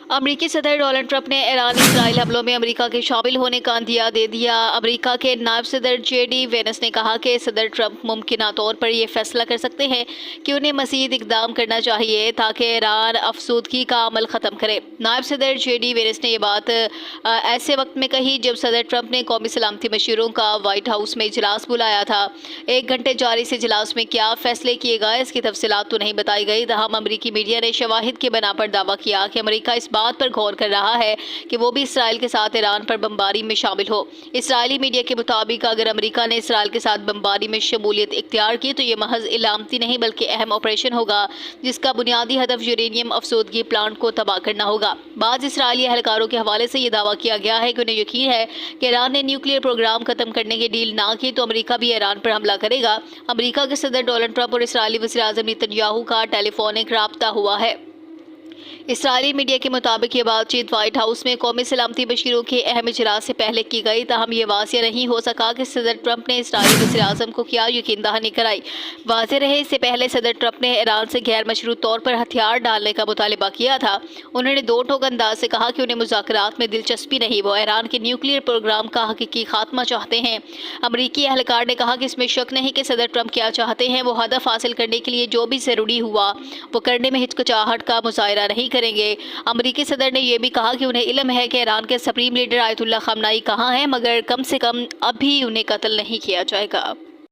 अमरीकी सदर Donald Trump ने ईरान इसराइल हमलों में अमरीका के शामिल होने का अंदिया दे दिया। अमरीका के नायब सदर जेडी वेंस ने कहा कि सदर ट्रंप मुमकिन तौर पर यह फैसला कर सकते हैं कि उन्हें मज़ीद इक़दाम करना चाहिए ताकि ईरान अफसूदगी का अमल ख़त्म करे। नायब सदर जेडी वेंस ने यह बात ऐसे वक्त में कही जब सदर ट्रंप ने कौमी सलामती मशीरों का वाइट हाउस में इजलास बुलाया था। 1 घंटे जारी इस इजलास में क्या फैसले किए गए इसकी तफसीलात तो नहीं बताई गई। तहम अमरीकी मीडिया ने शवाहिद के बना पर दावा किया कि अमरीका इस बात पर गौर कर रहा है कि वो भी इसराइल के साथ ईरान पर बमबारी में शामिल हो। इसराइली मीडिया के मुताबिक अगर अमरीका ने इसराइल के साथ बमबारी में शमूलियत इख्तियार की तो ये महज इलामती नहीं बल्कि अहम ऑपरेशन होगा जिसका बुनियादी हदफ यूरेनियम अफसोदगी प्लांट को तबाह करना होगा। बाज़ इसराइली अहलकारों के हवाले से ये दावा किया गया है कि उन्हें यकीन है कि ईरान ने न्यूक्लियर प्रोग्राम खत्म करने की डील ना की तो अमरीका भी ईरान पर हमला करेगा। अमरीका के सदर डोनाल्ड ट्रंप और इसराइली वज़ीर-ए-आज़म नेतन्याहू का टेलीफोनिक राब्ता हुआ है। इसराइली मीडिया के मुताबिक ये बातचीत व्हाइट हाउस में कौमी सलामती बशीरों के अहम इजलास से पहले की गई। ताहम ये वाज़ेह नहीं हो सका कि सदर ट्रंप ने इसराइली वज़ीर-ए-आज़म को क्या यकीन दहानी कराई। वाज़ेह रहे इससे पहले सदर ट्रंप ने ईरान से गैर मशरूत तौर पर हथियार डालने का मुतालबा किया था। उन्होंने दो टोक अंदाज से कहा कि उन्हें मुज़ाकरात में दिलचस्पी नहीं, वो ईरान के न्यूक्लियर प्रोग्राम का हकीकी खात्मा चाहते हैं। अमरीकी अहलकार ने कहा कि इसमें शक नहीं कि सदर ट्रंप क्या चाहते हैं। वो हदफ हासिल करने के लिए जो भी ज़रूरी हुआ वो करने में हिचकिचाहट का मुजाहिरा नहीं करेंगे। अमरीकी सदर ने यह भी कहा कि उन्हें इल्म है कि ईरान के सुप्रीम लीडर आयतुल्लाह ख़ामनाई कहाँ हैं, मगर कम से कम अभी उन्हें कत्ल नहीं किया जाएगा।